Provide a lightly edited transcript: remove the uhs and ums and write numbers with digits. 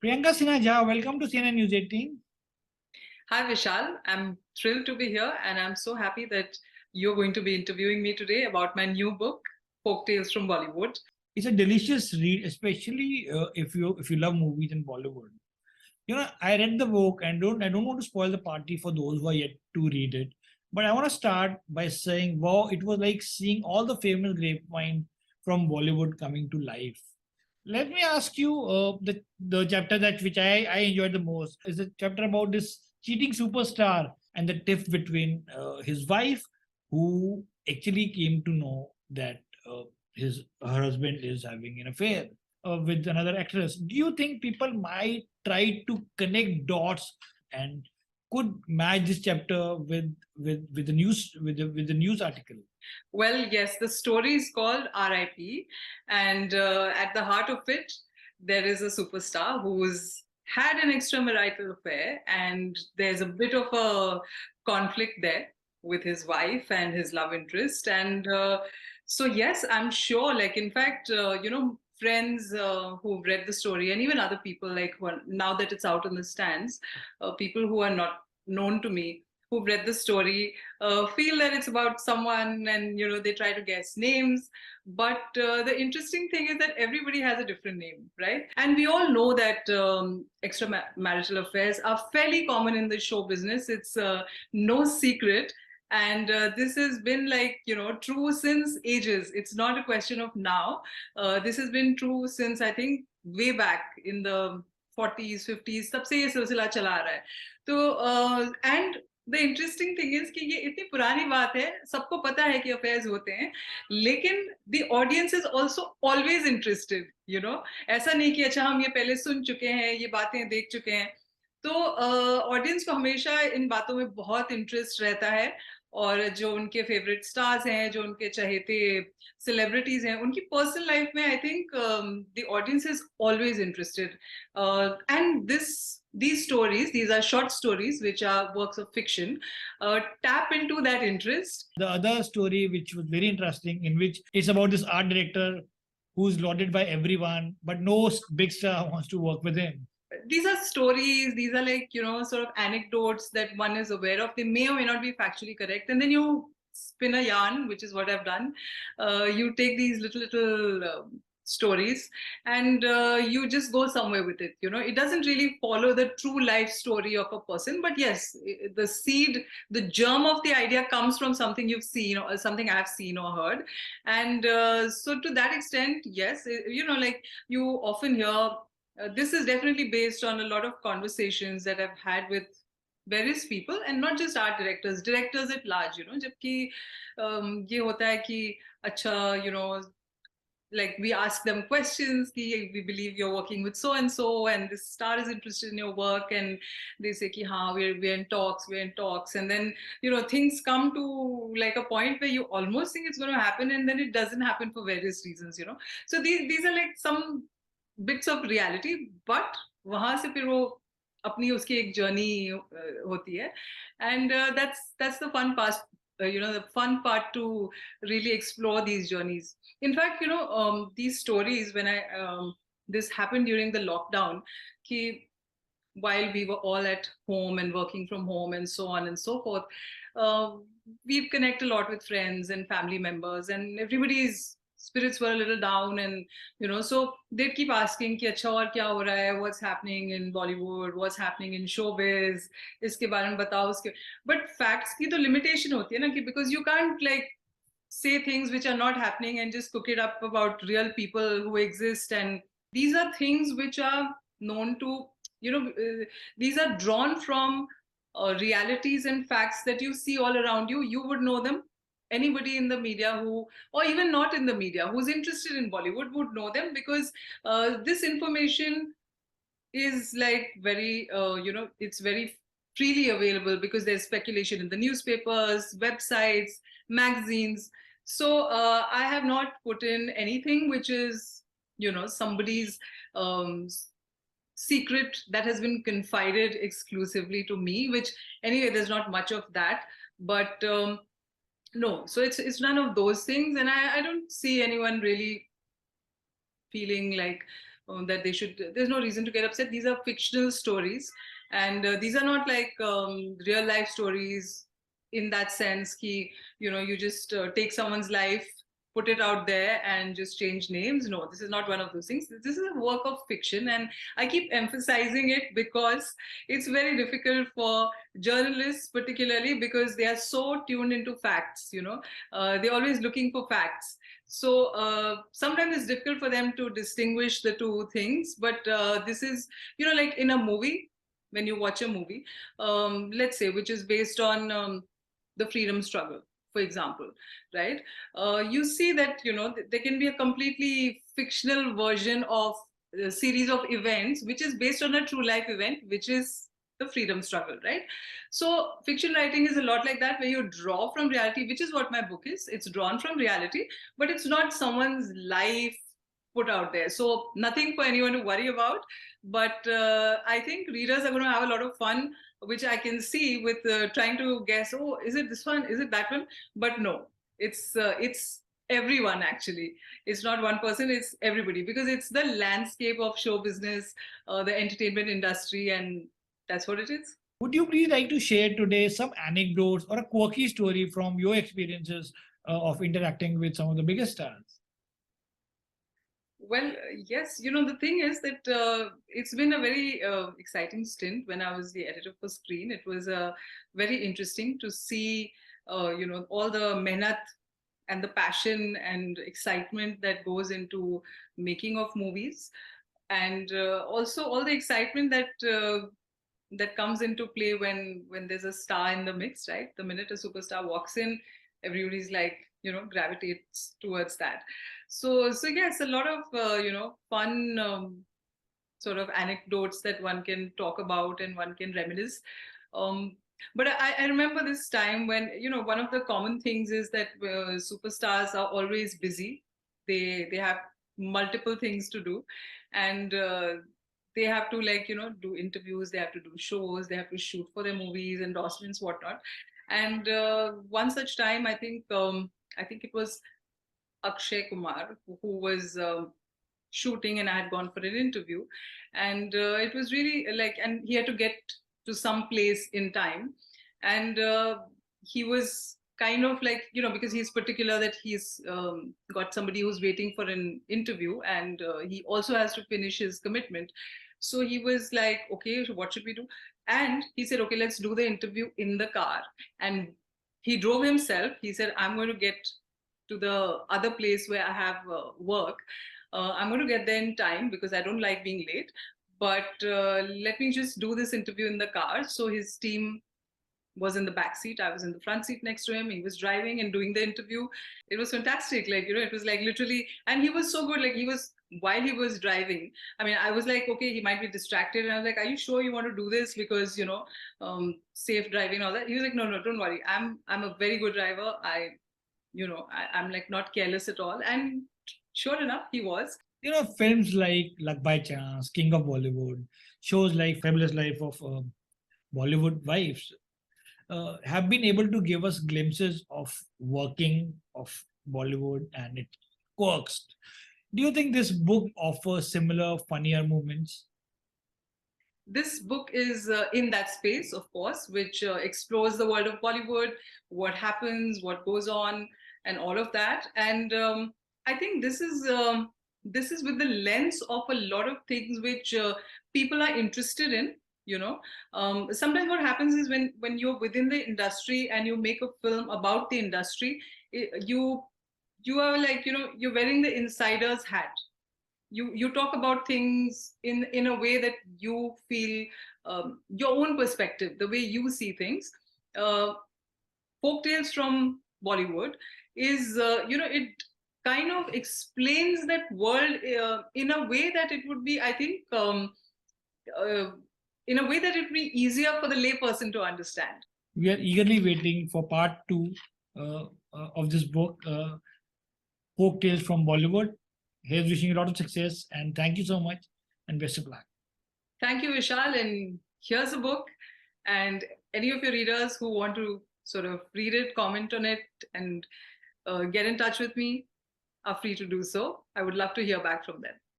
Priyanka Sinha Jha, welcome to CNN News 18. Hi, Vishal. I'm thrilled to be here, and I'm so happy that you're going to be interviewing me today about my new book, Folk Tales from Bollywood. It's a delicious read, especially if you love movies and Bollywood. I read the book and I don't want to spoil the party for those who are yet to read it. But I want to start by saying, wow, it was like seeing all the famous grapevine from Bollywood coming to life. Let me ask you, the chapter that which I enjoyed the most is the chapter about this cheating superstar and the tiff between his wife, who actually came to know that her husband is having an affair with another actress. Do you think people might try to connect dots and could match this chapter with the news with the news article? Well, yes, the story is called RIP, and at the heart of it, there is a superstar who's had an extramarital affair, and there's a bit of a conflict there with his wife and his love interest. And so, yes, I'm sure, like, in fact, friends who've read the story, and even other people, like, now that it's out in the stands, people who are not known to me, who've read the story feel that it's about someone, and they try to guess names. But the interesting thing is that everybody has a different name, right? And we all know that extramarital affairs are fairly common in the show business. It's no secret. And this has been, like, true since ages. It's not a question of now. This has been true since, I think, way back in the 40s 50s, तब से ये सिलसिला चला आ रहा है. तो and the interesting thing is कि ये इतनी पुरानी बात है, सबको पता है कि अफेयर्स होते हैं, लेकिन the audience is also always interested. ऐसा नहीं कि अच्छा हम ये पहले सुन चुके हैं, ये बातें देख चुके हैं. तो ऑडियंस को हमेशा इन बातों में बहुत इंटरेस्ट रहता है. और जो उनके फेवरेट स्टार्स हैं, जो उनके चहेते सेलिब्रिटीज हैं, उनकी पर्सनल लाइफ में I think the audience is always interested. And these stories, these are short stories which are works of fiction, tap into that interest. The other story, which was very interesting, in which it's about this art director who's lauded by everyone, but no big star wants to work with him. These are stories, these are, like, sort of anecdotes that one is aware of. They may or may not be factually correct, and then you spin a yarn, which is what I've done. You take these little stories, and you just go somewhere with it. It doesn't really follow the true life story of a person, but yes, the seed, the germ of the idea comes from something you've seen, or something I've seen or heard. And so to that extent, yes, like, you often hear, this is definitely based on a lot of conversations that I've had with various people, and not just art directors at large. जबकि ये होता है कि अच्छा, like, we ask them questions, ki, we believe you're working with so and this star is interested in your work, and they say ki, हाँ, we're in talks, and then things come to, like, a point where you almost think it's going to happen, and then it doesn't happen for various reasons. So these are, like, some bits of reality, but वहां से फिर वो अपनी उसकी एक journey होती है. And that's the fun part, the fun part to really explore these journeys. In fact, these stories, when I this happened during the lockdown, ki, while we were all at home and working from home and so on and so forth, we'd connect a lot with friends and family members, and everybody's spirits were a little down, and so they'd keep asking कि अच्छा और क्या हो रहा है, what's happening in Bollywood, what's happening in showbiz, इसके बारे में बताओ उसके. But facts की तो limitation होती है ना, कि because you can't, like, say things which are not happening and just cook it up about real people who exist. And these are things which are known to, these are drawn from realities and facts that you see all around you. You would know them. Anybody in the media who, or even not in the media, who's interested in Bollywood would know them, because this information is, like, very, it's very freely available, because there's speculation in the newspapers, websites, magazines. So I have not put in anything which is, somebody's secret that has been confided exclusively to me, which anyway, there's not much of that. But no, so it's none of those things. And I don't see anyone really feeling like that they should. There's no reason to get upset. These are fictional stories, and these are not like real life stories in that sense. Ki, you just take someone's life, put it out there, and just change names. No, this is not one of those things. This is a work of fiction, and I keep emphasizing it because it's very difficult for journalists, particularly because they are so tuned into facts. They're always looking for facts. So sometimes it's difficult for them to distinguish the two things. But this is, like in a movie, when you watch a movie, let's say, which is based on the freedom struggle, for example, right? You see that, there can be a completely fictional version of a series of events, which is based on a true life event, which is the freedom struggle, right? So fiction writing is a lot like that, where you draw from reality, which is what my book is. It's drawn from reality, but it's not someone's life put out there. So nothing for anyone to worry about. But I think readers are going to have a lot of fun, which I can see with trying to guess, oh, is it this one? Is it that one? But no, it's everyone actually. It's not one person, it's everybody, because it's the landscape of show business, the entertainment industry, and that's what it is. Would you please like to share today some anecdotes or a quirky story from your experiences of interacting with some of the biggest stars? Well, yes, the thing is that it's been a very exciting stint when I was the editor for Screen. It was very interesting to see, all the mehnat and the passion and excitement that goes into making of movies, and also all the excitement that comes into play when there's a star in the mix, right? The minute a superstar walks in, everybody's like, gravitates towards that. So yes, a lot of fun sort of anecdotes that one can talk about and one can reminisce. But I remember this time when, one of the common things is that superstars are always busy. They have multiple things to do, and they have to, like, do interviews, they have to do shows, they have to shoot for their movies, endorsements, whatnot. And one such time, I think it was Akshay Kumar who was shooting, and I had gone for an interview, and it was really like, and he had to get to some place in time, and he was kind of like, because he's particular that he's got somebody who's waiting for an interview, and he also has to finish his commitment. So he was like, okay, so what should we do? And he said, okay, let's do the interview in the car. And he drove himself. He said, I'm going to get to the other place where I have work. I'm going to get there in time because I don't like being late. But let me just do this interview in the car. So his team was in the back seat. I was in the front seat next to him. He was driving and doing the interview. It was fantastic. Like, it was like literally, and he was so good. Like, while he was driving, I mean, I was like, okay, he might be distracted. And I was like, are you sure you want to do this? Because, safe driving and all that. He was like, no, don't worry. I'm a very good driver. I'm like not careless at all. And sure enough, he was. Films like Luck by Chance, King of Bollywood, shows like Fabulous Life of Bollywood Wives have been able to give us glimpses of working of Bollywood and its quirks. Do you think this book offers similar funnier moments? This book is in that space, of course, which explores the world of Bollywood, what happens, what goes on, and all of that. And I think this is with the lens of a lot of things which people are interested in. Sometimes what happens is when you're within the industry and you make a film about the industry, you are like, you're wearing the insider's hat. You talk about things in a way that you feel, your own perspective, the way you see things. Folk tales from Bollywood is, it kind of explains that world in a way that it would be, I think, in a way that it would be easier for the layperson to understand. We are eagerly waiting for part two of this book, Folk Tales from Bollywood. Here's wishing you a lot of success, and thank you so much, and best of luck. Thank you, Vishal, and here's a book. And any of your readers who want to sort of read it, comment on it, and get in touch with me are free to do so. I would love to hear back from them.